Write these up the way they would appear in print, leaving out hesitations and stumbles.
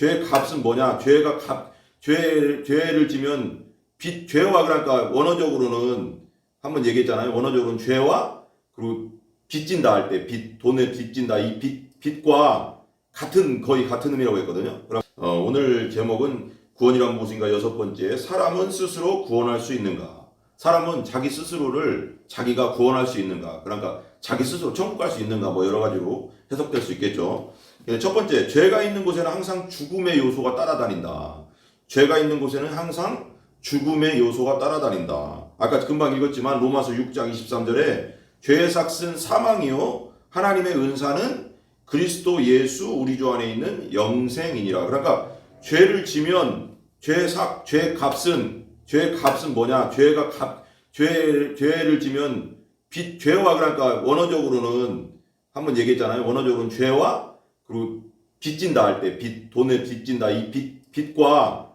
죄의 값은 뭐냐? 죄를 지면 죄와 그러니까 원어적으로는 한번 얘기했잖아요. 원어적으로는 죄와 그리고 빚진다 할 때 돈에 빚진다 이 빚과 거의 같은 의미라고 했거든요. 그럼 오늘 제목은 구원이란 무엇인가 6번째, 사람은 스스로 구원할 수 있는가? 사람은 자기 스스로를 자기가 구원할 수 있는가? 그러니까 자기 스스로 천국 갈 수 있는가? 뭐 여러 가지로 해석될 수 있겠죠. 첫 번째, 죄가 있는 곳에는 항상 죽음의 요소가 따라다닌다. 죄가 있는 곳에는 항상 죽음의 요소가 따라다닌다. 아까 금방 읽었지만 로마서 6장 23절에 죄의 삭은 사망이요 하나님의 은사는 그리스도 예수 우리 주 안에 있는 영생이니라. 그러니까 죄를 지면 죄의 값은 뭐냐? 죄를 지면 죄와 그러니까 원어적으로는 한번 얘기했잖아요. 원어적으로는 죄와 그리고 빚진다 할 때 돈에 빚진다 이 빚과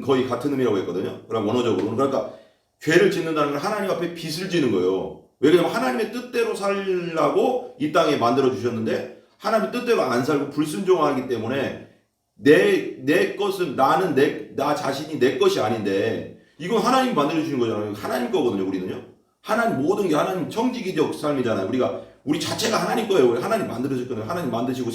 거의 같은 의미라고 했거든요. 그럼 원어적으로는 그러니까 죄를 짓는다는 건 하나님 앞에 빚을 지는 거예요. 왜냐면 하나님의 뜻대로 살라고 이 땅에 만들어 주셨는데 하나님 뜻대로 안 살고 불순종하기 때문에 내 것은 나 자신이 내 것이 아닌데 이건 하나님 만들어 주신 거잖아요. 하나님 거거든요. 우리는요. 하나님 모든 게 하나님 청지기적 삶이잖아요. 우리 자체가 하나님 거예요. 하나님 만들어졌거든요. 하나님 만드시고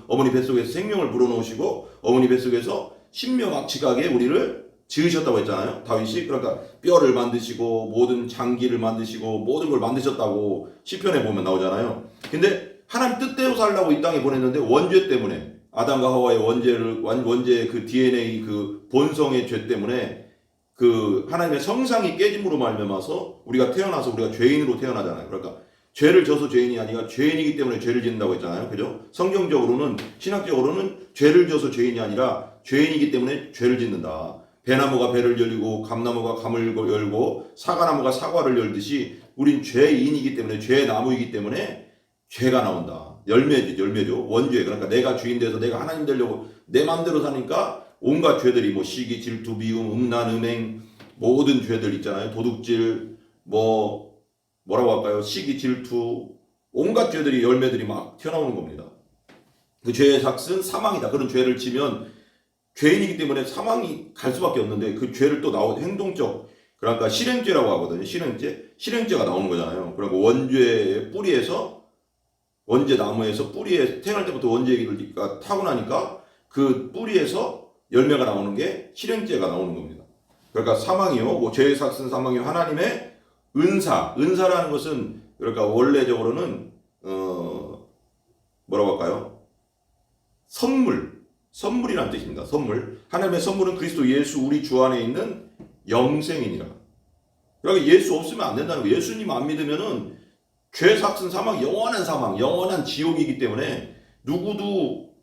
어머니 뱃속에서 생명을 불어넣으시고 어머니 뱃속에서 신명악취하게 우리를 지으셨다고 했잖아요. 다윗이. 그러니까 뼈를 만드시고 모든 장기를 만드시고 모든 걸 만드셨다고 시편에 보면 나오잖아요. 근데 하나님 뜻대로 살라고 이 땅에 보냈는데 원죄 때문에 아담과 하와의 원죄의 그 DNA 그 본성의 죄 때문에 그 하나님의 성상이 깨짐으로 말미암아서 우리가 죄인으로 태어나잖아요. 그러니까 죄를 져서 죄인이 아니라 죄인이기 때문에 죄를 짓는다고 했잖아요. 그죠? 성경적으로는 신학적으로는 죄를 져서 죄인이 아니라 죄인이기 때문에 죄를 짓는다. 배나무가 배를 열고 감나무가 감을 열고 사과나무가 사과를 열듯이 우린 죄인이기 때문에 죄나무이기 때문에 죄가 나온다. 열매죠. 원죄. 그러니까 내가 주인 돼서 내가 하나님 되려고 내 마음대로 사니까 온갖 죄들이 뭐 시기, 질투, 미움, 음란, 음행 모든 죄들 있잖아요. 도둑질 뭐라고 할까요? 시기, 질투 온갖 죄들이 열매들이 막 튀어나오는 겁니다. 그 죄의 삭은 사망이다. 그런 죄를 지면 죄인이기 때문에 사망이 갈 수밖에 없는데 그 죄를 또 행동적 그러니까 실행죄라고 하거든요. 실행죄가 나오는 거잖아요. 그러니까 원죄의 뿌리에서 원죄나무에서 뿌리에 태어날 때부터 원죄가 타고나니까 그 뿌리에서 열매가 나오는 게 실행죄가 나오는 겁니다. 그러니까 사망이요, 죄의 삭은 사망이요, 하나님의 은사라는 것은 그러니까 원래적으로는 뭐라고 할까요? 선물이라는 뜻입니다. 선물. 하나님의 선물은 그리스도 예수 우리 주 안에 있는 영생이니라. 그러니까 예수 없으면 안 된다는 거예요. 예수님 안 믿으면은 죄 삭은 사망, 영원한 지옥이기 때문에 누구도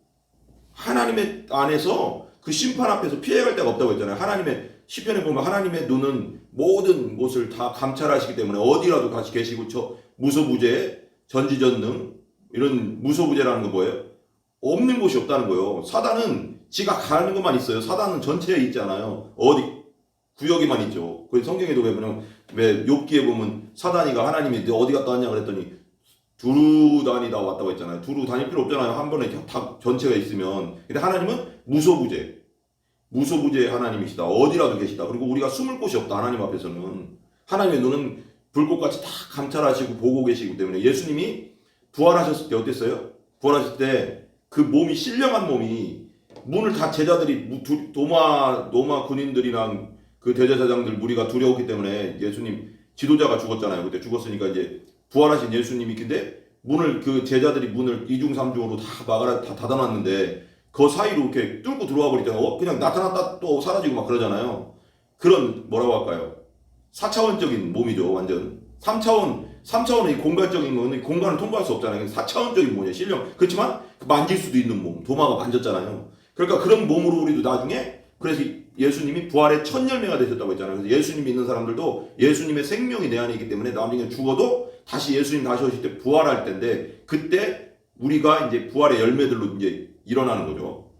하나님의 안에서 그 심판 앞에서 피해갈 데가 없다고 했잖아요. 하나님의 시편에 보면 하나님의 눈은 모든 곳을 다 감찰하시기 때문에 어디라도 같이 계시고 무소부재, 전지전능 이런 무소부재라는 건 뭐예요? 없는 곳이 없다는 거예요. 사단은 지가 가는 것만 있어요. 사단은 전체에 있잖아요. 구역에만 있죠. 그 성경에도 왜 욥기에 보면 사단이가 하나님이 어디 갔다 왔냐 그랬더니 두루 다니다 왔다고 했잖아요. 두루 다닐 필요 없잖아요. 한 번에 다 전체가 있으면. 근데 하나님은 무소부재 하나님이시다. 어디라도 계시다. 그리고 우리가 숨을 곳이 없다. 하나님 앞에서는. 하나님의 눈은 불꽃같이 다 감찰하시고 보고 계시기 때문에 예수님이 부활하셨을 때 어땠어요? 부활하셨을 때 그 몸이 신령한 몸이 문을 다 제자들이 도마 군인들이랑 그 대제사장들 무리가 두려웠기 때문에 예수님 지도자가 죽었잖아요. 그때 죽었으니까 이제 부활하신 예수님이 근데 그 제자들이 문을 이중삼중으로 다 닫아놨는데 그 사이로 이렇게 뚫고 들어와 버리잖아요. 그냥 나타났다 또 사라지고 막 그러잖아요. 그런 뭐라고 할까요? 4차원적인 몸이죠. 완전 3차원의 공간적인 거는 공간을 통과할 수 없잖아요. 4차원적인 몸이에요. 신령. 그렇지만 만질 수도 있는 몸. 도마가 만졌잖아요. 그러니까 그런 몸으로 우리도 나중에 그래서 예수님이 부활의 첫 열매가 되셨다고 했잖아요. 그래서 예수님 믿는 사람들도 예수님의 생명이 내 안에 있기 때문에 나중에 죽어도 다시 예수님 다시 오실 때 부활할 때인데 그때 우리가 이제 부활의 열매들로 이제 일어나는 거죠.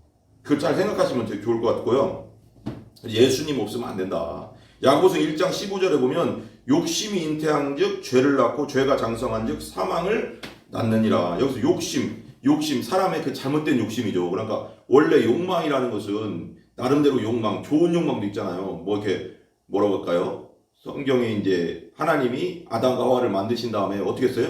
그걸 잘 생각하시면 되게 좋을 것 같고요. 예수님 없으면 안 된다. 야고보서 1장 15절에 보면 욕심이 잉태한즉 죄를 낳고 죄가 장성한즉 사망을 낳느니라. 여기서 욕심, 사람의 그 잘못된 욕심이죠. 그러니까 원래 욕망이라는 것은 나름대로 욕망, 좋은 욕망도 있잖아요. 뭐 이렇게 뭐라고 할까요? 성경에 이제 하나님이 아담과 하와를 만드신 다음에 어떻게 했어요?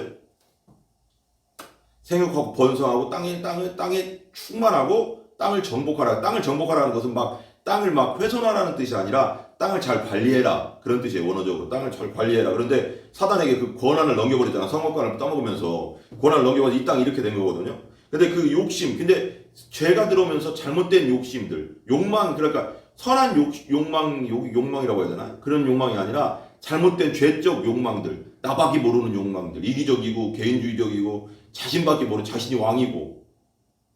생육하고 번성하고 땅에 충만하고 땅을 정복하라. 땅을 정복하라는 것은 막 땅을 막 훼손하라는 뜻이 아니라 땅을 잘 관리해라. 그런 뜻이에요. 원어적으로. 땅을 잘 관리해라. 그런데 사단에게 그 권한을 넘겨버렸잖아. 선거권을 떠먹으면서 권한을 넘겨버려서 이 땅이 이렇게 된 거거든요. 근데 그 욕심, 근데 죄가 들어오면서 잘못된 욕심들, 욕망, 그러니까 선한 욕망이라고 해야 되나? 그런 욕망이 아니라 잘못된 죄적 욕망들, 나밖에 모르는 욕망들, 이기적이고 개인주의적이고 자신밖에 모르는 자신이 왕이고,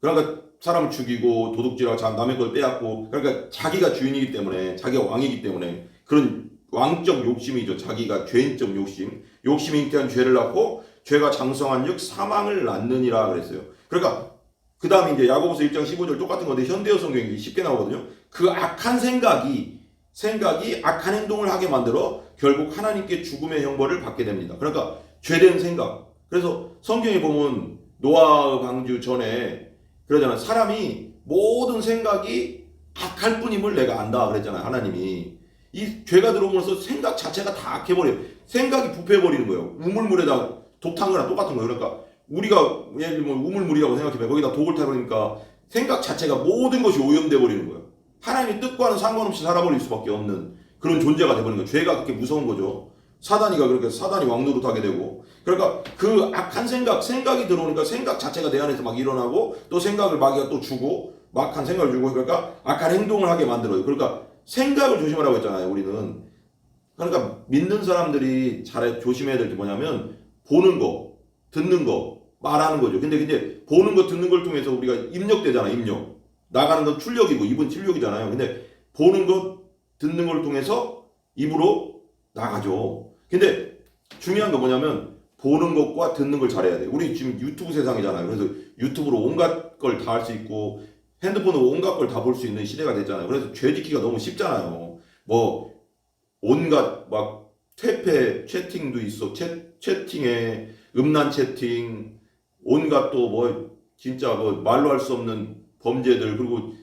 그러니까 사람을 죽이고 도둑질하고 남의 걸 빼앗고, 그러니까 자기가 주인이기 때문에, 자기가 왕이기 때문에 그런 왕적 욕심이죠. 자기가 죄인적 욕심, 욕심이 잉태한 죄를 낳고 죄가 장성한 즉 사망을 낳느니라 그랬어요. 그러니까 그 다음에 이제 야고보서 1장 15절 똑같은 건데 현대어 성경이 쉽게 나오거든요. 그 악한 생각이 악한 행동을 하게 만들어 결국 하나님께 죽음의 형벌을 받게 됩니다. 그러니까 죄된 생각. 그래서 성경에 보면 노아의 방주 전에 그러잖아요. 사람이 모든 생각이 악할 뿐임을 내가 안다 그랬잖아요. 하나님이. 이 죄가 들어오면서 생각 자체가 다 악해버려요. 생각이 부패해버리는 거예요. 우물물에다 독 탄 거랑 똑같은 거예요. 그러니까 우리가 예를 들면 우물물이라고 생각해봐요. 거기다 독을 타버리니까 생각 자체가 모든 것이 오염돼 버리는 거예요. 하나님의 뜻과는 상관없이 살아버릴 수밖에 없는 그런 존재가 돼버리는 거예요. 죄가 그렇게 무서운 거죠. 사단이 왕노릇하게 되고, 그러니까 그 악한 생각이 들어오니까 생각 자체가 내 안에서 막 일어나고 또 생각을 마귀가 또 주고 막한 생각을 주고, 그러니까 악한 행동을 하게 만들어요. 그러니까 생각을 조심하라고 했잖아요. 우리는. 그러니까 믿는 사람들이 잘 조심해야 될 게 뭐냐면 보는 거, 듣는 거, 말하는 거죠. 근데 보는 거, 듣는 걸 통해서 우리가 입력되잖아. 입력. 나가는 건 출력이고 입은 출력이잖아요. 근데 보는 거, 듣는 걸 통해서 입으로 나가죠. 근데 중요한 거 뭐냐면 보는 것과 듣는 걸 잘해야 돼. 우리 지금 유튜브 세상이잖아요. 그래서 유튜브로 온갖 걸 다 할 수 있고 핸드폰으로 온갖 걸 다 볼 수 있는 시대가 됐잖아요. 그래서 죄 짓기가 너무 쉽잖아요. 뭐 온갖 막 퇴폐 채팅도 있어. 채팅에 음란 채팅, 온갖 또 뭐 진짜 뭐 말로 할 수 없는 범죄들, 그리고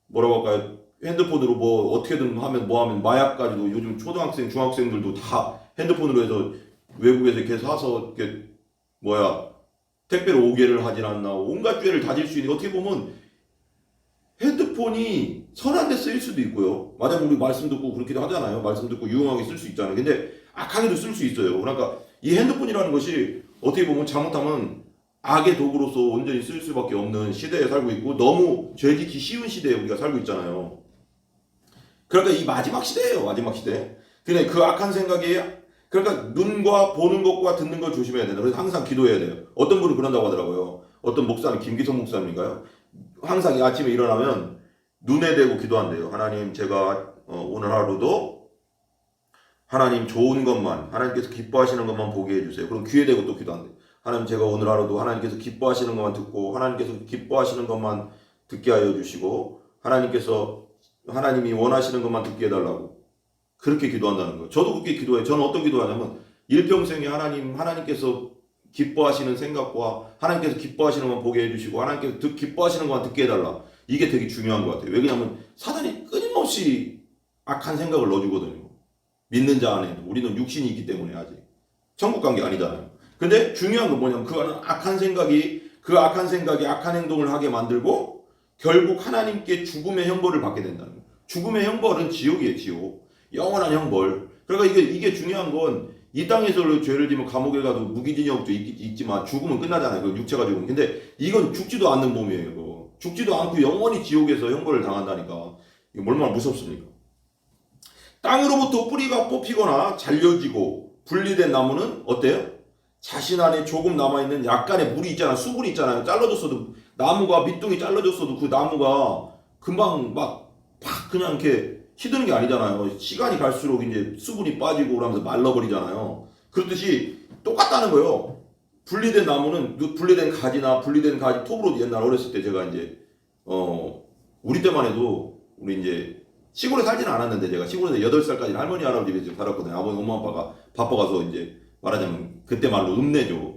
뭐라고 할까요? 핸드폰으로 뭐 어떻게든 하면 마약까지도 요즘 초등학생, 중학생들도 다 핸드폰으로 해서 외국에서 이렇게 사서 이렇게 택배로 오게를 하질 않나. 온갖 죄를 다질 수 있는, 어떻게 보면 핸드폰이 선한 데 쓰일 수도 있고요. 맞아, 우리 말씀 듣고 그렇게도 하잖아요. 말씀 듣고 유용하게 쓸 수 있잖아요. 근데 악하게도 쓸 수 있어요. 그러니까 이 핸드폰이라는 것이 어떻게 보면 잘못하면 악의 도구로서 온전히 쓸 수밖에 없는 시대에 살고 있고, 너무 죄짓기 쉬운 시대에 우리가 살고 있잖아요. 그러니까 이 마지막 시대예요. 마지막 시대. 근데 그 악한 생각이, 그러니까 눈과 보는 것과 듣는 걸 조심해야 된다. 그래서 항상 기도해야 돼요. 어떤 분은 그런다고 하더라고요. 어떤 목사님, 김기성 목사님인가요? 항상 아침에 일어나면 눈에 대고 기도한대요. 하나님, 제가 오늘 하루도 하나님 좋은 것만, 하나님께서 기뻐하시는 것만 보게 해주세요. 그럼 귀에 대고 또 기도한대요. 하나님, 제가 오늘 하루도 하나님께서 기뻐하시는 것만 듣고 하나님께서 기뻐하시는 것만 듣게 하여 주시고 하나님이 원하시는 것만 듣게 해달라고 그렇게 기도한다는 거예요. 저도 그렇게 기도해요. 저는 어떤 기도하냐면 일평생에 하나님께서 기뻐하시는 생각과 하나님께서 기뻐하시는 것만 보게 해주시고 하나님께서 기뻐하시는 것만 듣게 해달라. 이게 되게 중요한 것 같아요. 왜냐하면 사단이 끊임없이 악한 생각을 넣어주거든요. 믿는 자 안에도. 우리는 육신이 있기 때문에 아직 천국 간 게 아니잖아요. 근데 중요한 건 뭐냐면 그 악한 생각이 악한 행동을 하게 만들고 결국 하나님께 죽음의 형벌을 받게 된다는 거예요. 죽음의 형벌은 지옥이에요. 지옥. 영원한 형벌. 그러니까 이게 중요한 건 이 땅에서 죄를 지면 감옥에 가도 무기징역도 있지만 죽으면 끝나잖아요. 그 육체가 죽으면. 근데 이건 죽지도 않는 몸이에요. 죽지도 않고 영원히 지옥에서 형벌을 당한다니까. 이거 얼마나 무섭습니까? 땅으로부터 뿌리가 뽑히거나 잘려지고 분리된 나무는 어때요? 자신 안에 조금 남아있는 약간의 물이 있잖아요. 수분이 있잖아요. 잘라줬어도, 나무가 밑둥이 잘라졌어도 그 나무가 금방 막 그냥 이렇게 시드는 게 아니잖아요. 시간이 갈수록 이제 수분이 빠지고 그러면서 말라버리잖아요. 그렇듯이 똑같다는 거예요. 분리된 나무는 분리된 가지 톱으로 옛날 어렸을 때 제가 이제 우리 때만 해도 우리 이제 시골에 살지는 않았는데 제가 시골에서 8살까지 할머니 할아버지 집에 살았거든요. 아버지 엄마 아빠가 바빠가서 이제 말하자면 그때 말로 읍내죠.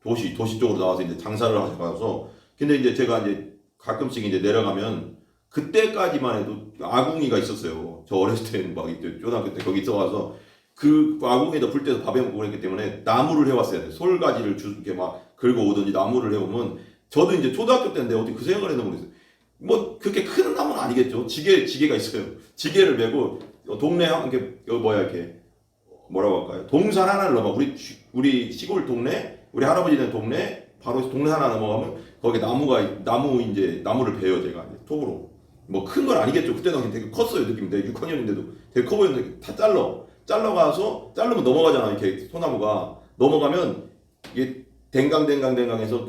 도시 쪽으로 나와서 이제 장사를 하셔서 근데 이제 제가 이제 가끔씩 이제 내려가면 그때까지만 해도 아궁이가 있었어요. 저 어렸을 때는 막 이때 초등학교 때 거기 있어가서 그 아궁이에다 불 때서 밥해 먹고 그랬기 때문에 나무를 해왔어야 돼. 솔가지를 이렇게 막 긁어 오든지 나무를 해오면 저도 이제 초등학교 때인데 어떻게 그 생각을 했나 모르겠어요. 뭐 그렇게 큰 나무는 아니겠죠. 지게가 있어요. 지게를 메고 동네 이렇게 이렇게 뭐라고 할까요? 동산 하나를 넘어 우리 시골 동네 우리 할아버지네 동네 바로 동네 하나 넘어가면 거기 나무를 베요 제가 이제 톱으로 뭐 큰 건 아니겠죠. 그때는 되게 컸어요 느낌. 내가 6학년인데도 되게 커 보였는데 다 잘라가서 자르면 넘어가잖아. 이렇게 소나무가 넘어가면 이게 댕강해서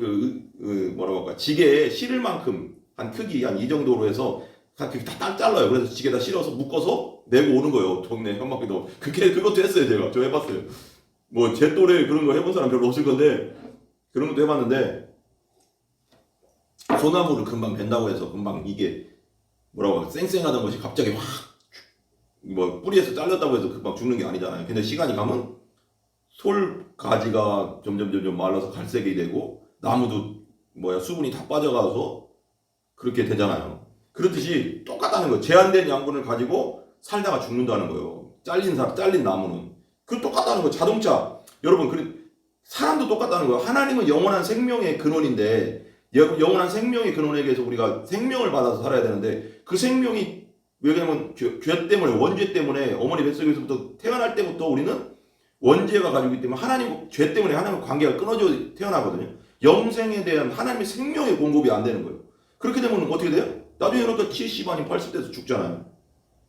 뭐라고 할까 지게에 실을 만큼 한 크기 한 이 정도로 해서 딱 잘라요. 그래서 지게다 실어서 묶어서 메고 오는 거예요. 동네 현막에도 그것도 했어요. 제가 저 해봤어요. 뭐 제 또래 그런 거 해본 사람 별로 없을 건데 그런 것도 해봤는데 소나무를 금방 벤다고 해서 금방 이게 뭐라고 할까 쌩쌩하던 것이 갑자기 확 뭐 뿌리에서 잘렸다고 해서 금방 죽는 게 아니잖아요. 근데 시간이 가면 솔 가지가 점점 말라서 갈색이 되고 나무도 수분이 다 빠져가서 그렇게 되잖아요. 그렇듯이 똑같다는 거예요. 제한된 양분을 가지고 살다가 죽는다는 거예요. 잘린 나무는. 그 똑같다는 거예요. 자동차. 여러분, 사람도 똑같다는 거예요. 하나님은 영원한 생명의 근원인데, 영원한 생명의 근원에 대해서 우리가 생명을 받아서 살아야 되는데, 그 생명이, 왜냐면 죄 때문에, 원죄 때문에, 어머니 뱃속에서부터 태어날 때부터 우리는 원죄가 가지고 있기 때문에 하나님, 죄 때문에 하나님 관계가 끊어져 태어나거든요. 영생에 대한 하나님의 생명의 공급이 안 되는 거예요. 그렇게 되면 어떻게 돼요? 나중에 그러니까 70 아니면 80대에서 죽잖아요.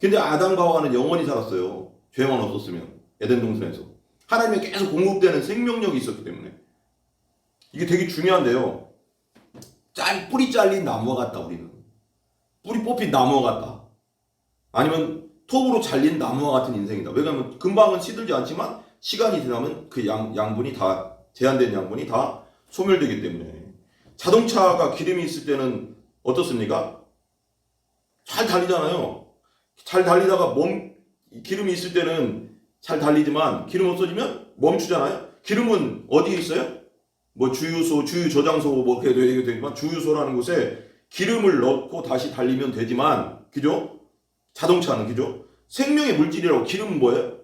근데 아담과 하와는 영원히 살았어요. 죄만 없었으면. 에덴 동산에서. 하나님의 계속 공급되는 생명력이 있었기 때문에. 이게 되게 중요한데요. 뿌리 잘린 나무와 같다, 우리는. 뿌리 뽑힌 나무와 같다. 아니면 톱으로 잘린 나무와 같은 인생이다. 왜냐하면 금방은 시들지 않지만 시간이 지나면 그 양분이 다, 제한된 양분이 다 소멸되기 때문에. 자동차가 기름이 있을 때는 어떻습니까? 잘 달리잖아요. 잘 달리다가 기름이 있을 때는 잘 달리지만 기름 없어지면 멈추잖아요. 기름은 어디에 있어요? 주유 저장소 그렇게 되지만 주유소라는 곳에 기름을 넣고 다시 달리면 되지만 그죠? 자동차는 그죠? 생명의 물질이라고. 기름은 뭐예요?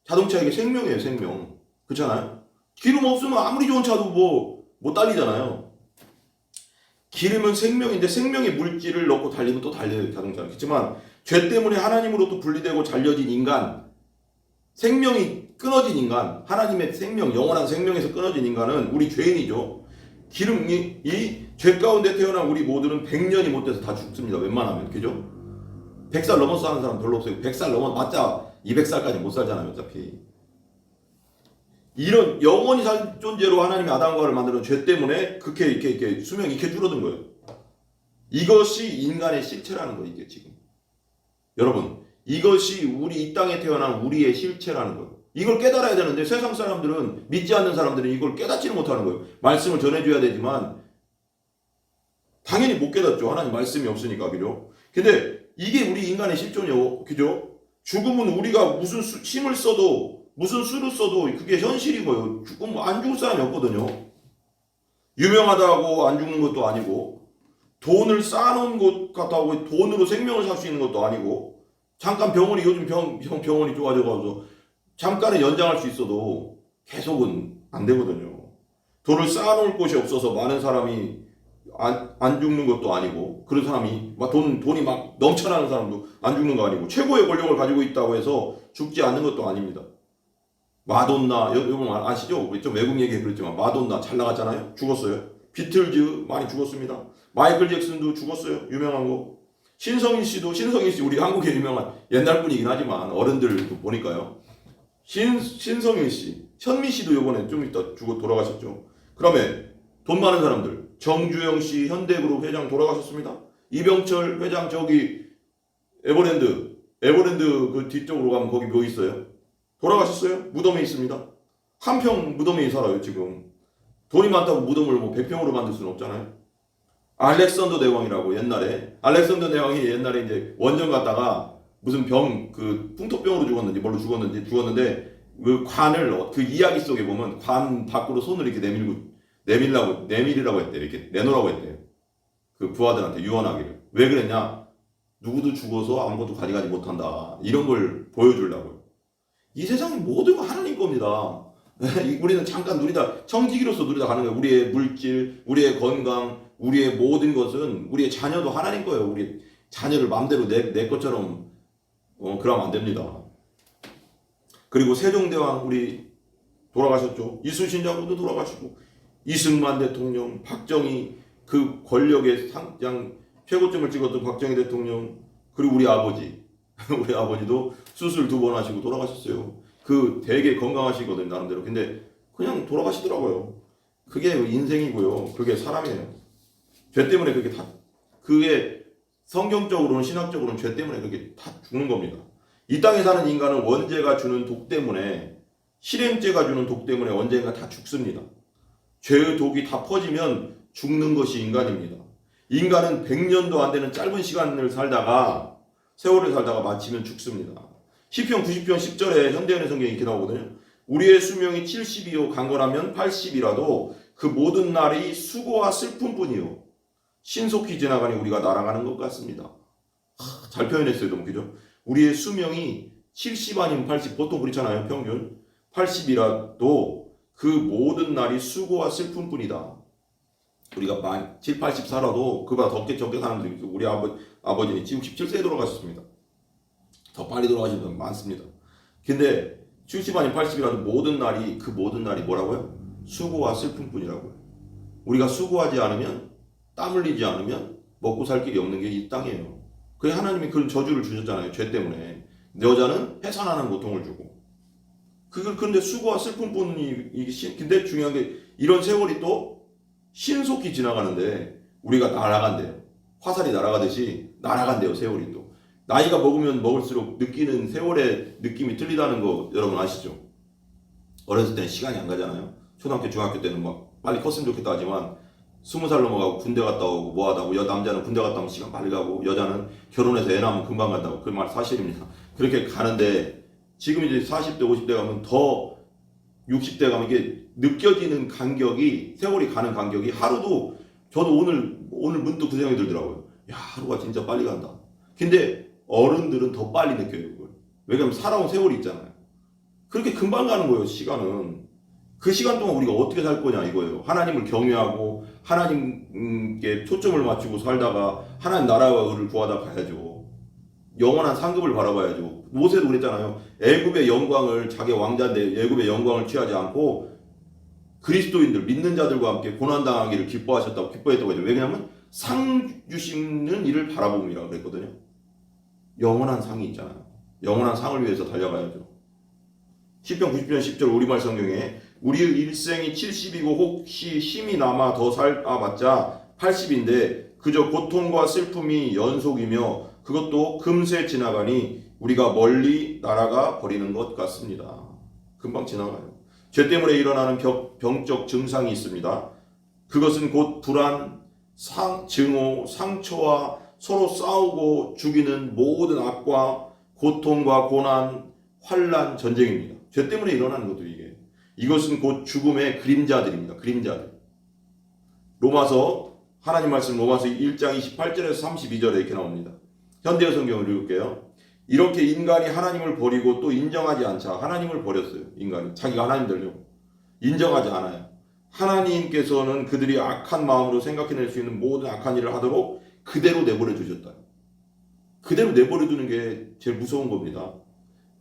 자동차에게 생명이에요. 생명. 그렇잖아요. 기름 없으면 아무리 좋은 차도 못 달리잖아요. 기름은 생명인데 생명의 물질을 넣고 달리면 또 달려요. 자동차는. 그렇지만 죄 때문에 하나님으로부터 분리되고 잘려진 인간, 생명이 끊어진 인간, 하나님의 생명, 영원한 생명에서 끊어진 인간은 우리 죄인이죠. 이 죄 가운데 태어난 우리 모두는 100년이 못 돼서 다 죽습니다. 웬만하면. 그죠? 100살 넘어서 사는 사람 별로 없어요. 100살 넘어봤자 200살까지 못 살잖아요. 어차피. 이런 영원히 살 존재로 하나님이 아담과 하와를 만드는 죄 때문에 이렇게 수명이 이렇게 줄어든 거예요. 이것이 인간의 실체라는 거예요. 이게 지금. 여러분, 이것이 이 땅에 태어난 우리의 실체라는 거예요. 이걸 깨달아야 되는데 세상 사람들은, 믿지 않는 사람들은 이걸 깨닫지는 못하는 거예요. 말씀을 전해줘야 되지만 당연히 못 깨닫죠. 하나님 말씀이 없으니까. 그죠? 근데 이게 우리 인간의 실존이요. 그죠? 죽음은 우리가 무슨 힘을 써도 무슨 수를 써도 그게 현실인 거예요. 안 죽을 사람이 없거든요. 유명하다고 안 죽는 것도 아니고, 돈을 쌓아놓은 것 같다고 돈으로 생명을 살 수 있는 것도 아니고, 잠깐 요즘 병원이 좋아져가지고 잠깐은 연장할 수 있어도 계속은 안 되거든요. 돈을 쌓아놓을 곳이 없어서 많은 사람이 안 죽는 것도 아니고, 그런 사람이 돈이 막 넘쳐나는 사람도 안 죽는 거 아니고, 최고의 권력을 가지고 있다고 해서 죽지 않는 것도 아닙니다. 마돈나, 여러분 아시죠? 좀 외국 얘기 그랬지만 마돈나 잘 나갔잖아요. 죽었어요. 비틀즈 많이 죽었습니다. 마이클 잭슨도 죽었어요. 유명한 거. 신성일 씨 우리 한국에 유명한 옛날 분이긴 하지만 어른들 보니까요. 신성일 씨, 현미 씨도 요번에 좀 이따 돌아가셨죠. 그다음에 돈 많은 사람들, 정주영 씨 현대그룹 회장 돌아가셨습니다. 이병철 회장 저기 에버랜드 그 뒤쪽으로 가면 거기 뭐 있어요? 돌아가셨어요? 무덤에 있습니다. 한평 무덤에 살아요 지금. 돈이 많다고 무덤을 100평으로 만들 수는 없잖아요. 알렉산더 대왕이라고 알렉산더 대왕이 옛날에 이제 원정 갔다가 무슨 풍토병으로 죽었는지 뭘로 죽었는데 그 관을 그 이야기 속에 보면 관 밖으로 손을 이렇게 내밀이라고 했대요. 이렇게 내놓으라고 했대요. 그 부하들한테 유언하기를. 왜 그랬냐? 누구도 죽어서 아무것도 가져가지 못한다. 이런 걸 보여주려고요. 이 세상의 모든 거 하나님 겁니다. 우리는 잠깐 누리다, 청지기로서 누리다 가는 거예요. 우리의 물질, 우리의 건강, 우리의 모든 것은, 우리의 자녀도 하나님 거예요. 우리 자녀를 마음대로 내 것처럼 그러면 안 됩니다. 그리고 세종대왕 우리 돌아가셨죠. 이순신 장군도 돌아가시고, 이승만 대통령, 박정희, 그 권력의 상장 최고점을 찍었던 박정희 대통령, 그리고 우리 아버지 우리 아버지도 수술 2번 하시고 돌아가셨어요. 그 되게 건강하시거든요, 나름대로. 근데 그냥 돌아가시더라고요. 그게 인생이고요. 그게 사람이에요. 죄 때문에 그게 다, 그게 성경적으로는, 신학적으로는 죄 때문에 그게 다 죽는 겁니다. 이 땅에 사는 인간은 원죄가 주는 독 때문에, 실행죄가 주는 독 때문에 언젠가 다 죽습니다. 죄의 독이 다 퍼지면 죽는 것이 인간입니다. 인간은 100년도 안 되는 짧은 시간을 살다가, 세월을 살다가 마치면 죽습니다. 시편 90편 10절에 현대인의 성경이 이렇게 나오거든요. 우리의 수명이 70이요 강건하면 80이라도 그 모든 날이 수고와 슬픔뿐이요 신속히 지나가니 우리가 날아가는 것 같습니다. 잘 표현했어요, 너무 그죠? 우리의 수명이 70 아니면 80, 보통 그렇잖아요, 평균. 80이라도 그 모든 날이 수고와 슬픔뿐이다. 우리가 만 7, 80 살아도 그보다 적게 사는 분들이 있고, 우리 아버지는 지금 17세에 돌아가셨습니다. 더 빨리 돌아가신 분들 많습니다. 근데 70 아니면 80이라도 모든 날이, 그 모든 날이 뭐라고요? 수고와 슬픔뿐이라고요. 우리가 수고하지 않으면, 땀 흘리지 않으면 먹고 살 길이 없는 게 이 땅이에요. 그게 하나님이 그런 저주를 주셨잖아요, 죄 때문에. 여자는 해산하는 고통을 주고. 근데 수고와 슬픔뿐이, 근데 중요한 게, 이런 세월이 또 신속히 지나가는데 우리가 날아간대요. 화살이 날아가듯이 날아간대요, 세월이 또. 나이가 먹으면 먹을수록 느끼는 세월의 느낌이 틀리다는 거 여러분 아시죠? 어렸을 때는 시간이 안 가잖아요. 초등학교, 중학교 때는 막 빨리 컸으면 좋겠다 하지만 20살 넘어가고 군대 갔다 오고 뭐 하다고, 남자는 군대 갔다 오면 시간 빨리 가고, 여자는 결혼해서 애 낳으면 금방 간다고. 그 말 사실입니다. 그렇게 가는데 지금 이제 40대, 50대 가면 더 60대 가면 이게 느껴지는 간격이, 세월이 가는 간격이 하루도, 저도 오늘 문득 그 생각이 들더라고요. 야, 하루가 진짜 빨리 간다. 근데 어른들은 더 빨리 느껴요, 그걸. 왜냐면 살아온 세월이 있잖아요. 그렇게 금방 가는 거예요, 시간은. 그 시간 동안 우리가 어떻게 살 거냐 이거예요. 하나님을 경외하고 하나님께 초점을 맞추고 살다가 하나님 나라와 의를 구하다 가야죠. 영원한 상급을 바라봐야죠. 모세도 그랬잖아요. 애굽의 영광을, 자기 왕자인데 애굽의 영광을 취하지 않고 그리스도인들, 믿는 자들과 함께 고난당하기를 기뻐했다고 하죠. 왜냐하면 상 주시는 일을 바라봅니다 그랬거든요. 영원한 상이 있잖아요. 영원한 상을 위해서 달려가야죠. 시편 90편 10절 우리말 성경에 우리 일생이 70이고 혹시 힘이 남아 더 살아봤자 80인데 그저 고통과 슬픔이 연속이며 그것도 금세 지나가니 우리가 멀리 날아가 버리는 것 같습니다. 금방 지나가요. 죄 때문에 일어나는 병적 증상이 있습니다. 그것은 곧 불안, 증오, 상처와 서로 싸우고 죽이는 모든 악과 고통과 고난, 환난, 전쟁입니다. 죄 때문에 일어나는 것도 이것은 곧 죽음의 그림자들입니다. 그림자들. 하나님 말씀 로마서 1장 28절에서 32절에 이렇게 나옵니다. 현대어 성경을 읽을게요. 이렇게 인간이 하나님을 버리고 또 인정하지 않자. 하나님을 버렸어요. 인간이. 자기가 하나님 되려고. 인정하지 않아요. 하나님께서는 그들이 악한 마음으로 생각해낼 수 있는 모든 악한 일을 하도록 그대로 내버려 두셨다. 그대로 내버려 두는 게 제일 무서운 겁니다.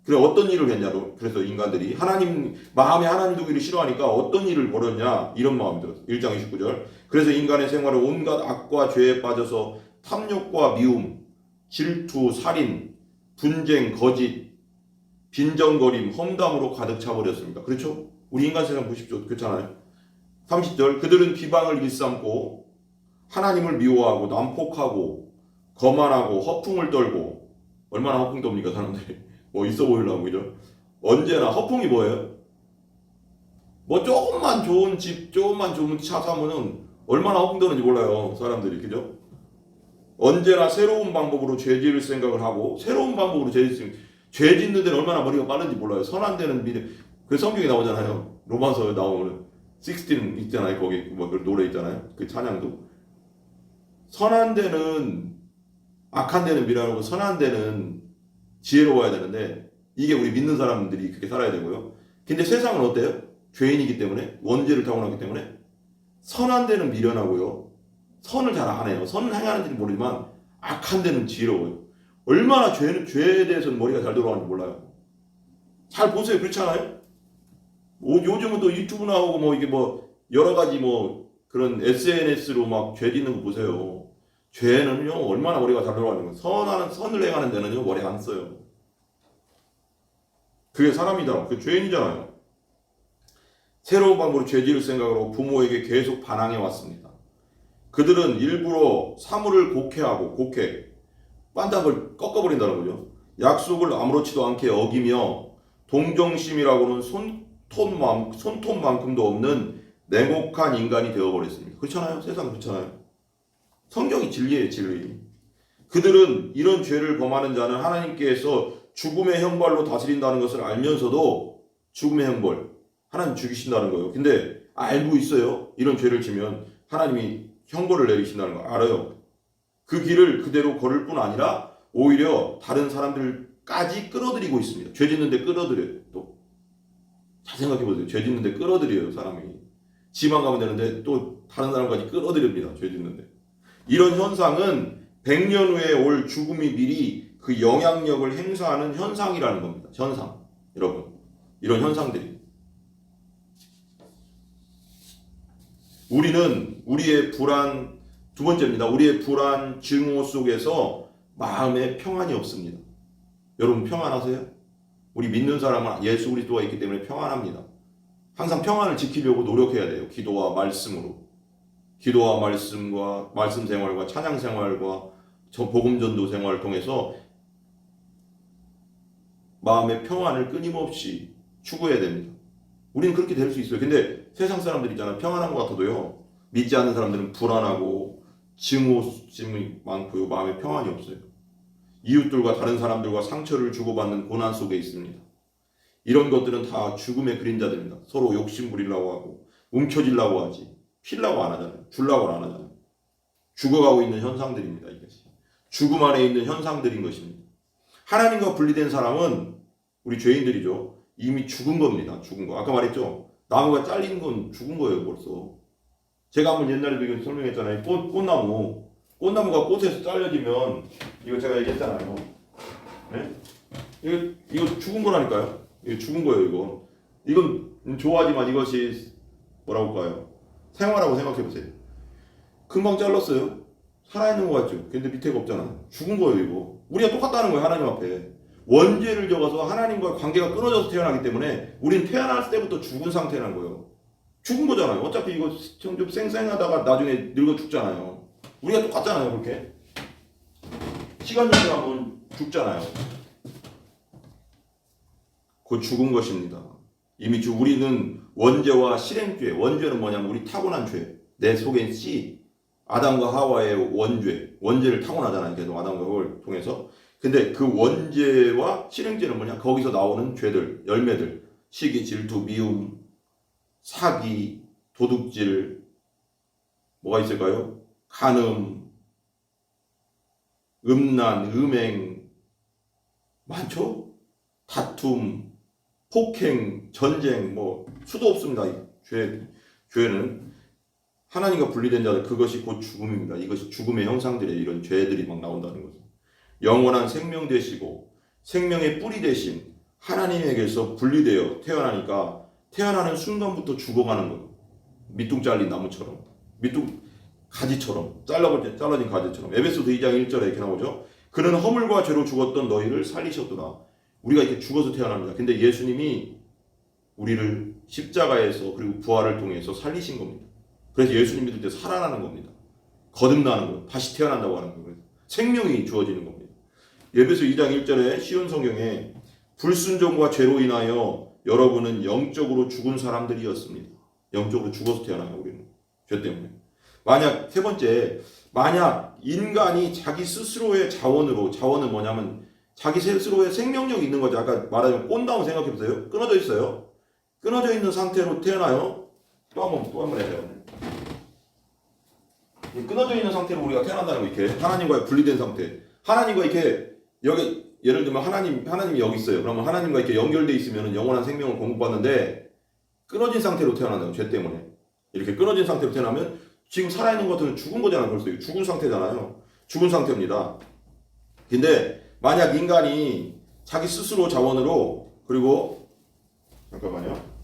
그래, 어떤 일을 했냐로. 그래서 인간들이 마음에 하나님 두기를 싫어하니까 어떤 일을 벌였냐, 이런 마음이 들었어요. 1장 29절. 그래서 인간의 생활은 온갖 악과 죄에 빠져서 탐욕과 미움, 질투, 살인, 분쟁, 거짓, 빈정거림, 험담으로 가득 차버렸습니다. 그렇죠? 우리 인간 세상 보십시오. 그렇잖아요. 30절. 그들은 비방을 일삼고 하나님을 미워하고 난폭하고 거만하고 허풍을 떨고. 얼마나 허풍 돕니까 사람들이. 뭐 있어 보이려고, 그죠? 언제나 허풍이 뭐예요? 뭐 조금만 좋은 집, 조금만 좋은 차 사면은 얼마나 허풍 도는지 몰라요, 사람들이, 그죠? 언제나 새로운 방법으로 죄 지을 생각을 하고, 새로운 방법으로 죄 짓는 데는 얼마나 머리가 빠른지 몰라요. 선한 데는 그 성경에 나오잖아요. 로마서에 나오면 16 있잖아요. 거기 뭐 그 노래 있잖아요. 그 찬양도 선한 데는 악한 데는 미련하고 선한 데는 지혜로워야 되는데 이게 우리 믿는 사람들이 그렇게 살아야 되고요. 근데 세상은 어때요? 죄인이기 때문에 원죄를 타고나기 때문에 선한 데는 미련하고요. 선을 잘 안 해요. 선을 행하는지는 모르지만 악한 데는 지혜로워요. 얼마나 죄에 대해서는 머리가 잘 돌아가는지 몰라요. 잘 보세요. 그렇지 않아요? 요즘은 또 유튜브 나오고 뭐 이게 뭐 여러 가지 뭐 그런 SNS로 막 죄 짓는 거 보세요. 죄는요 얼마나 머리가 잘 돌아가는 거예요. 선을 행하는 데는요 머리 안 써요. 그게 사람이다. 그 죄인이잖아요. 새로운 방법으로 죄 지을 생각으로 부모에게 계속 반항해 왔습니다. 그들은 일부러 사물을 곡해 빤답을 꺾어버린다는 거죠. 약속을 아무렇지도 않게 어기며 동정심이라고는 손톱만큼도 없는 냉혹한 인간이 되어버렸습니다. 그렇잖아요. 세상 그렇잖아요. 성경이 진리예요. 진리. 그들은 이런 죄를 범하는 자는 하나님께서 죽음의 형벌로 다스린다는 것을 알면서도 죽음의 형벌, 하나님 죽이신다는 거예요. 근데 알고 있어요. 이런 죄를 지면 하나님이 형벌을 내리신다는 거 알아요. 그 길을 그대로 걸을 뿐 아니라 오히려 다른 사람들까지 끌어들이고 있습니다. 죄 짓는데 끌어들여요. 또 잘 생각해보세요. 죄 짓는데 끌어들여요. 사람이. 지만 가면 되는데 또 다른 사람까지 끌어들입니다. 죄 짓는데. 이런 현상은 100년 후에 올 죽음이 미리 그 영향력을 행사하는 현상이라는 겁니다. 현상. 여러분. 이런 현상들이. 우리는 우리의 불안, 두 번째입니다. 우리의 불안, 증오 속에서 마음에 평안이 없습니다. 여러분 평안하세요? 우리 믿는 사람은 예수 그리스도가 있기 때문에 평안합니다. 항상 평안을 지키려고 노력해야 돼요. 기도와 말씀으로. 기도와 말씀과 말씀 생활과 찬양 생활과 복음 전도 생활을 통해서 마음의 평안을 끊임없이 추구해야 됩니다. 우리는 그렇게 될 수 있어요. 근데 세상 사람들 있잖아요. 평안한 것 같아도요. 믿지 않는 사람들은 불안하고 증오심이 많고요. 마음에 평안이 없어요. 이웃들과 다른 사람들과 상처를 주고받는 고난 속에 있습니다. 이런 것들은 다 죽음의 그림자들입니다. 서로 욕심 부리려고 하고 움켜쥐려고 하지 피려고 안 하잖아요. 주려고 안 하잖아요. 죽어가고 있는 현상들입니다. 이것이 죽음 안에 있는 현상들인 것입니다. 하나님과 분리된 사람은 우리 죄인들이죠. 이미 죽은 겁니다. 죽은 거. 아까 말했죠. 나무가 잘린 건 죽은 거예요. 벌써. 제가 한번 옛날에도 이거 설명했잖아요. 꽃나무가 꽃에서 잘려지면 이거 제가 얘기했잖아요. 네? 이거 죽은 거라니까요. 이거 죽은 거예요. 이건 좋아하지만 이것이 뭐라고 할까요? 생활하고 생각해 보세요. 금방 잘랐어요. 살아있는 것 같죠? 근데 밑에가 없잖아. 죽은 거예요. 이거 우리가 똑같다는 거예요. 하나님 앞에 원죄를 적어서 하나님과 관계가 끊어져서 태어나기 때문에 우린 태어날 때부터 죽은 상태라는 거예요. 죽은 거잖아요. 어차피 이거 좀 쌩쌩하다가 나중에 늙어 죽잖아요. 우리가 똑같잖아요. 그렇게 시간 지나면 죽잖아요. 그 죽은 것입니다. 이미 우리는 원죄와 실행죄, 원죄는 뭐냐면 우리 타고난 죄, 내 속에 씨, 아담과 하와의 원죄를 타고나잖아요. 계속 아담과 하와를 통해서. 근데 그 원죄와 실행죄는 뭐냐? 거기서 나오는 죄들, 열매들, 시기, 질투, 미움, 사기, 도둑질, 뭐가 있을까요? 간음, 음란, 음행, 많죠? 다툼, 폭행, 전쟁, 뭐 수도 없습니다. 죄는 하나님과 분리된 자들 그것이 곧 죽음입니다. 이것이 죽음의 형상들이에요. 이런 죄들이 막 나온다는 거죠. 영원한 생명 되시고 생명의 뿌리 되신 하나님에게서 분리되어 태어나니까 태어나는 순간부터 죽어가는 거예요. 밑둥 잘린 나무처럼, 밑둥 가지처럼, 잘라진 가지처럼. 에베소서 2장 1절에 이렇게 나오죠. 그는 허물과 죄로 죽었던 너희를 살리셨도다. 우리가 이렇게 죽어서 태어납니다. 근데 예수님이 우리를 십자가에서 그리고 부활을 통해서 살리신 겁니다. 그래서 예수님 믿을 때 살아나는 겁니다. 거듭나는 거예요. 다시 태어난다고 하는 거예요. 생명이 주어지는 겁니다. 에베소 2장 1절에 쉬운 성경에 불순종과 죄로 인하여 여러분은 영적으로 죽은 사람들이었습니다. 영적으로 죽어서 태어나요. 우리는 죄 때문에. 세 번째, 만약 인간이 자기 스스로의 자원은 뭐냐면 자기 스스로의 생명력이 있는 거죠. 아까 말하자면 꽃나무 생각해보세요. 끊어져 있어요. 끊어져 있는 상태로 태어나요. 또 한 번 해야 돼요. 끊어져 있는 상태로 우리가 태어난다는 거, 이렇게 하나님과의 분리된 상태. 하나님과 이렇게 여기 예를 들면 하나님이 여기 있어요. 그러면 하나님과 이렇게 연결돼 있으면 영원한 생명을 공급받는데 끊어진 상태로 태어난다고, 죄 때문에. 이렇게 끊어진 상태로 태어나면 지금 살아있는 것 같으면 죽은 거잖아요. 벌써 죽은 상태잖아요. 죽은 상태입니다. 근데 만약 인간이 자기 스스로 자원으로, 그리고 잠깐만요.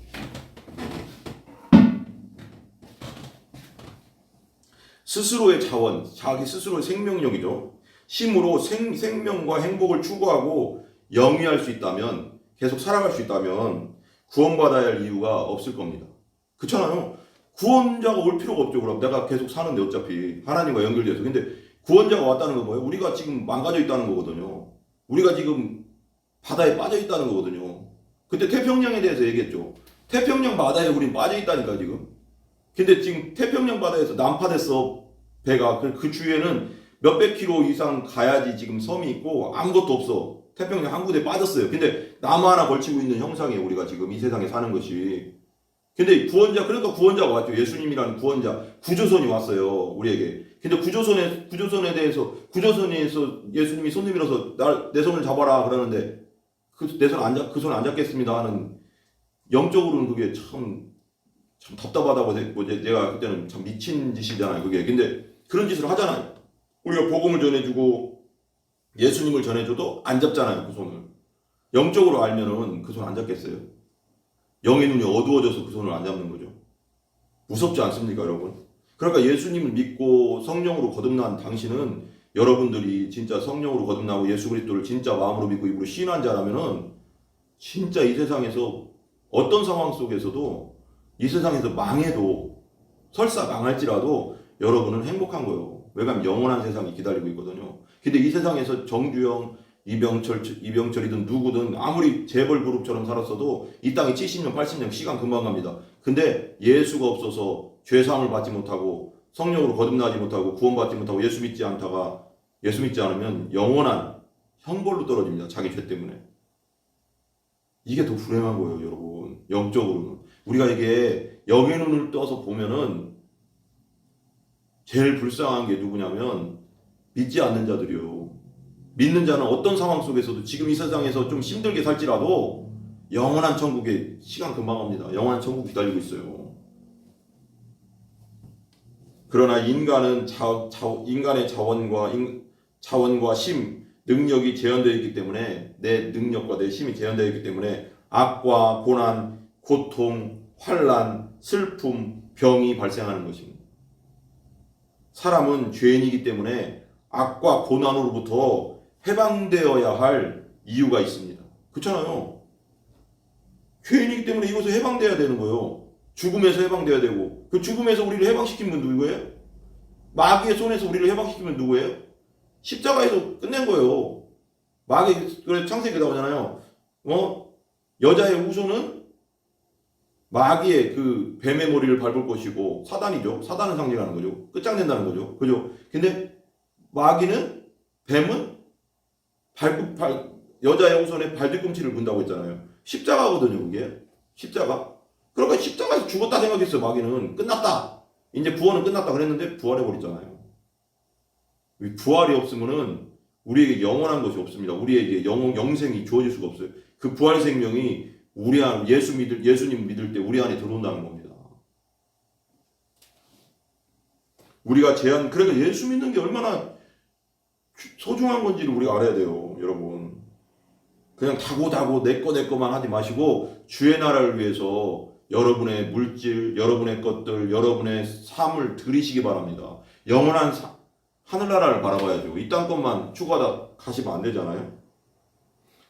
스스로의 자원, 자기 스스로의 생명력이죠. 힘으로 생명과 행복을 추구하고 영위할 수 있다면, 계속 살아갈 수 있다면 구원받아야 할 이유가 없을 겁니다. 그렇잖아요. 구원자가 올 필요가 없죠. 그럼 내가 계속 사는데 어차피 하나님과 연결돼서. 근데 구원자가 왔다는 건 뭐예요? 우리가 지금 망가져 있다는 거거든요. 우리가 지금 바다에 빠져 있다는 거거든요. 그때 태평양에 대해서 얘기했죠. 태평양 바다에 우린 빠져 있다니까 지금. 근데 지금 태평양 바다에서 난파됐어, 배가. 그 주위에는 몇백 킬로 이상 가야지 지금 섬이 있고 아무것도 없어. 태평양 한 군데 빠졌어요. 근데 나무 하나 걸치고 있는 형상이에요. 우리가 지금 이 세상에 사는 것이. 근데 그러니까 구원자가 왔죠. 예수님이라는 구원자, 구조선이 왔어요, 우리에게. 근데 구조선에 대해서 예수님이 손 내밀어서 내 손을 잡아라 그러는데 그 손 안 잡겠습니다 하는, 영적으로는 그게 참 답답하다고 했고, 내가 그때는 참 미친 짓이잖아요, 그게. 근데 그런 짓을 하잖아요. 우리가 복음을 전해주고 예수님을 전해줘도 안 잡잖아요, 그 손을. 영적으로 알면은 그 손 안 잡겠어요? 영의 눈이 어두워져서 그 손을 안 잡는 거죠. 무섭지 않습니까, 여러분? 그러니까 예수님을 믿고 성령으로 거듭난 당신은, 여러분들이 진짜 성령으로 거듭나고 예수 그리스도를 진짜 마음으로 믿고 입으로 시인한 자라면은 진짜 이 세상에서 어떤 상황 속에서도, 이 세상에서 망해도, 설사 망할지라도 여러분은 행복한 거예요. 왜냐하면 영원한 세상이 기다리고 있거든요. 근데 이 세상에서 정주영, 이병철이든 누구든 아무리 재벌 그룹처럼 살았어도 이 땅에 70년, 80년 시간 금방 갑니다. 근데 예수가 없어서 죄사함을 받지 못하고 성령으로 거듭나지 못하고 구원받지 못하고 예수 믿지 않으면 영원한 형벌로 떨어집니다. 자기 죄 때문에. 이게 더 불행한 거예요, 여러분. 영적으로는. 우리가 이게 영의 눈을 떠서 보면은 제일 불쌍한 게 누구냐면 믿지 않는 자들이요. 믿는 자는 어떤 상황 속에서도 지금 이 세상에서 좀 힘들게 살지라도 영원한 천국에 시간 금방 갑니다. 영원한 천국 기다리고 있어요. 그러나 인간은 인간의 자원과 힘, 능력이 제한되어 있기 때문에, 내 능력과 내 힘이 제한되어 있기 때문에 악과 고난, 고통, 환난, 슬픔, 병이 발생하는 것입니다. 사람은 죄인이기 때문에 악과 고난으로부터 해방되어야 할 이유가 있습니다. 그렇잖아요. 죄인이기 때문에 이것을 해방돼야 되는 거예요. 죽음에서 해방돼야 되고, 그 죽음에서 우리를 해방시킨 분 누구예요? 마귀의 손에서 우리를 해방시킨 분 누구예요? 십자가에서 끝낸 거예요. 그래 창세기 나오잖아요. 여자의 후손은 마귀의 그 뱀의 머리를 밟을 것이고, 사단이죠. 사단을 상징하는 거죠. 끝장낸다는 거죠. 그죠? 근데 뱀은 여자의 후손의 발뒤꿈치를 문다고 했잖아요. 십자가거든요, 그게. 십자가. 그러니까 십자가에서 죽었다 생각했어요, 마귀는. 끝났다. 이제 구원은 끝났다 그랬는데 부활해버렸잖아요. 부활이 없으면은 우리에게 영원한 것이 없습니다. 우리에게 영생이 주어질 수가 없어요. 그 부활의 생명이 예수님 믿을 때 우리 안에 들어온다는 겁니다. 그러니까 예수 믿는 게 얼마나 소중한 건지를 우리가 알아야 돼요, 여러분. 그냥 다고 내 거만 하지 마시고 주의 나라를 위해서 여러분의 물질, 여러분의 것들, 여러분의 삶을 들이시기 바랍니다. 영원한 하늘나라를 바라봐야죠. 이 땅 것만 추구하다 가시면 안 되잖아요.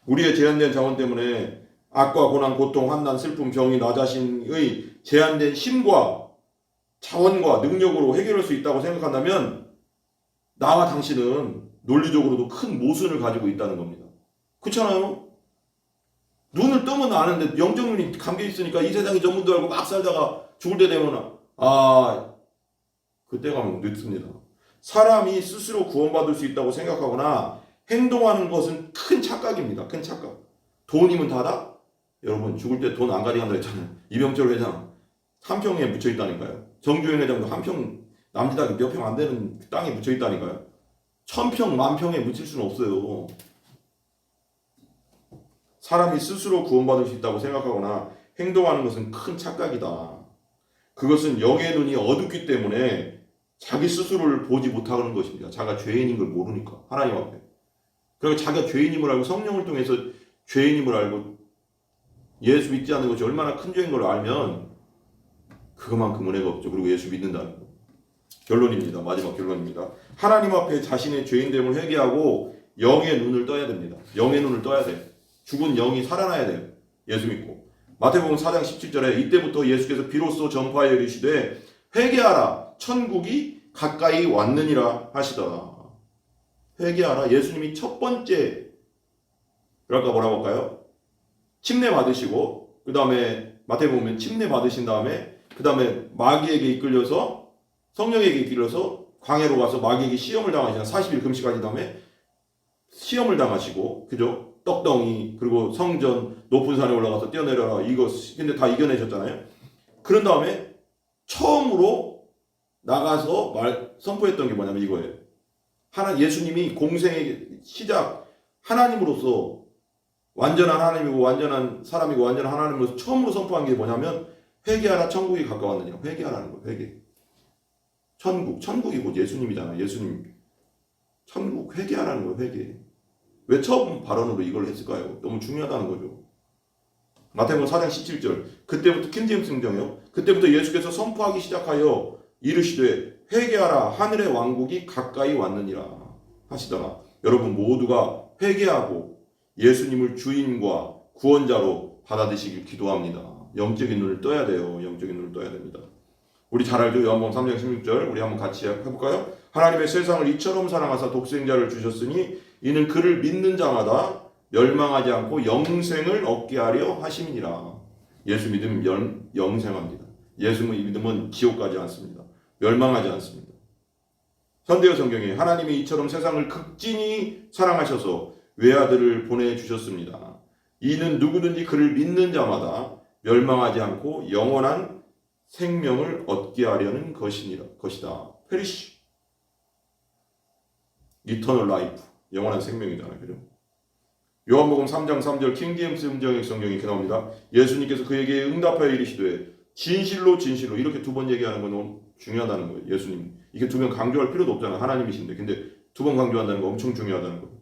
우리의 제한된 자원 때문에 악과 고난, 고통, 환난, 슬픔, 병이 나 자신의 제한된 힘과 자원과 능력으로 해결할 수 있다고 생각한다면 나와 당신은 논리적으로도 큰 모순을 가지고 있다는 겁니다. 그렇잖아요? 눈을 뜨면 아는데 영적 눈이 감겨 있으니까 이 세상이 전부도 알고 막 살다가 죽을 때 되면 그때 가면 늦습니다. 사람이 스스로 구원받을 수 있다고 생각하거나 행동하는 것은 큰 착각입니다. 큰 착각. 돈이면 다다? 여러분 죽을 때 돈 안 가져간다 했잖아요. 이병철 회장 한평에 묻혀 있다니까요. 정주행 회장도 한평 남지닥에 몇 평 안 되는 땅에 묻혀 있다니까요. 1000평, 10,000평에 묻힐 수는 없어요. 사람이 스스로 구원받을 수 있다고 생각하거나 행동하는 것은 큰 착각이다. 그것은 영의 눈이 어둡기 때문에 자기 스스로를 보지 못하는 것입니다. 자기가 죄인인 걸 모르니까 하나님 앞에. 그리고 자기가 죄인임을 알고 성령을 통해서 죄인임을 알고 예수 믿지 않는 것이 얼마나 큰 죄인 걸 알면 그것만큼 은혜가 없죠. 그리고 예수 믿는다는 거. 결론입니다. 마지막 결론입니다. 하나님 앞에 자신의 죄인됨을 회개하고 영의 눈을 떠야 됩니다. 영의 눈을 떠야 돼요. 죽은 영이 살아나야 돼요. 예수 믿고. 마태복음 4장 17절에 이때부터 예수께서 비로소 전파하여 이르시되 회개하라 천국이 가까이 왔느니라 하시더라. 회개하라. 예수님이 첫 번째 그럴까 뭐라고 할까요? 침례 받으시고 그 다음에 마태복음 침례 받으신 다음에 그 다음에 마귀에게 이끌려서 성령에게 이끌려서 광야로 가서 마귀에게 시험을 당하시나 40일 금식하신 다음에 시험을 당하시고 그죠? 떡덩이 그리고 성전 높은 산에 올라가서 뛰어내려라 이거 근데 다 이겨내셨잖아요. 그런 다음에 처음으로 나가서 선포했던 게 뭐냐면 이거예요. 예수님이 공생의 시작 하나님으로서 완전한 하나님이고 완전한 사람이고 완전한 하나님으로서 처음으로 선포한 게 뭐냐면 회개하라 천국이 가까웠느냐. 회개하라는 거예요. 회개. 천국이 곧 예수님이잖아요. 예수님. 천국 회개하라는 거예요. 회개. 왜 처음 발언으로 이걸 했을까요? 너무 중요하다는 거죠. 마태복음 4장 17절. 그때부터 킹제임스 성경이요. 그때부터 예수께서 선포하기 시작하여 이르시되 회개하라 하늘의 왕국이 가까이 왔느니라 하시더라. 여러분 모두가 회개하고 예수님을 주인과 구원자로 받아들이시길 기도합니다. 영적인 눈을 떠야 돼요. 영적인 눈을 떠야 됩니다. 우리 잘 알죠? 요한복음 3장 16절 우리 한번 같이 해볼까요? 하나님의 세상을 이처럼 사랑하사 독생자를 주셨으니 이는 그를 믿는 자마다 멸망하지 않고 영생을 얻게 하려 하심이니라. 예수 믿으면 영생합니다. 예수 믿으면 지옥 가지 않습니다. 멸망하지 않습니다. 현대어 성경에 하나님이 이처럼 세상을 극진히 사랑하셔서 외아들을 보내주셨습니다. 이는 누구든지 그를 믿는 자마다 멸망하지 않고 영원한 생명을 얻게 하려는 것이다. 페리시. 이터널 라이프. 영원한 생명이잖아요. 그죠? 요한복음 3장 3절 킹제임스 성경이 이렇게 나옵니다. 예수님께서 그에게 응답하여 이르시되 진실로 진실로 이렇게 두 번 얘기하는 건 너무 중요하다는 거예요. 예수님. 이게 두 번 강조할 필요도 없잖아요. 하나님이신데. 근데 두 번 강조한다는 거 엄청 중요하다는 거예요.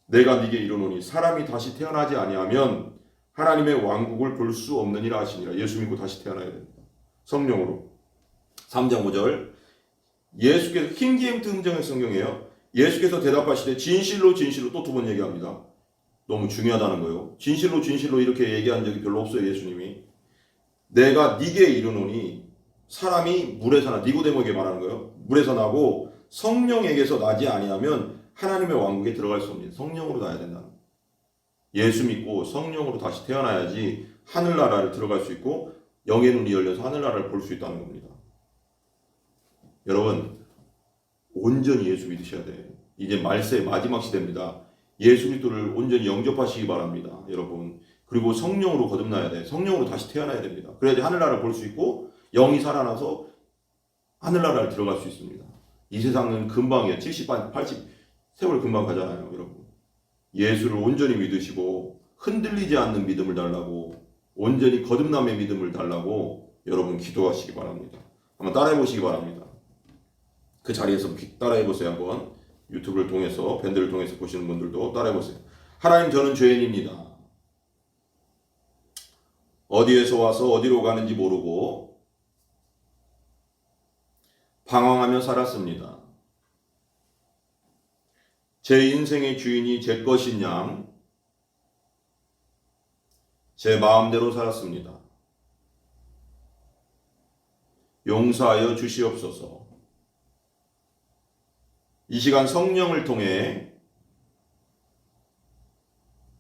내가 네게 이르노니 사람이 다시 태어나지 아니하면 하나님의 왕국을 볼 수 없느니라 하시니라. 예수 믿고 다시 태어나야 됩니다. 성령으로. 3장 5절 예수께서 킹제임스 성경이에요. 예수께서 대답하시되 진실로 진실로 또 두 번 얘기합니다. 너무 중요하다는 거예요. 진실로 진실로 이렇게 얘기한 적이 별로 없어요. 예수님이. 내가 네게 이르노니 사람이 물에서 나 니고데모에게 말하는 거예요. 물에서 나고 성령에게서 나지 아니하면 하나님의 왕국에 들어갈 수 없는 성령으로 나야 된다는 거예요. 예수 믿고 성령으로 다시 태어나야지 하늘나라를 들어갈 수 있고 영의 눈이 열려서 하늘나라를 볼 수 있다는 겁니다. 여러분 온전히 예수 믿으셔야 돼요. 이제 말세의 마지막 시대입니다. 예수 그리스도를 온전히 영접하시기 바랍니다. 여러분. 그리고 성령으로 거듭나야 돼. 성령으로 다시 태어나야 됩니다. 그래야지 하늘나라를 볼 수 있고 영이 살아나서 하늘나라를 들어갈 수 있습니다. 이 세상은 금방이에요. 70, 80 세월 금방 가잖아요. 여러분. 예수를 온전히 믿으시고 흔들리지 않는 믿음을 달라고 온전히 거듭남의 믿음을 달라고 여러분 기도하시기 바랍니다. 한번 따라해 보시기 바랍니다. 그 자리에서 따라해 보세요. 한번 유튜브를 통해서 밴드를 통해서 보시는 분들도 따라해 보세요. 하나님 저는 죄인입니다. 어디에서 와서 어디로 가는지 모르고 방황하며 살았습니다. 제 인생의 주인이 제 것인 양 제 마음대로 살았습니다. 용서하여 주시옵소서. 이 시간 성령을 통해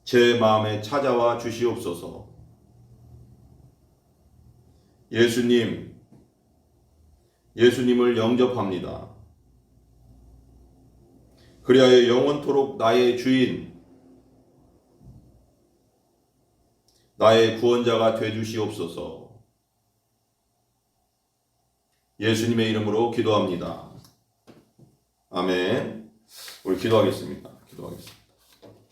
제 마음에 찾아와 주시옵소서. 예수님을 영접합니다. 그리하여 영원토록 나의 주인, 나의 구원자가 되주시옵소서. 예수님의 이름으로 기도합니다. 아멘. 우리 기도하겠습니다. 기도하겠습니다.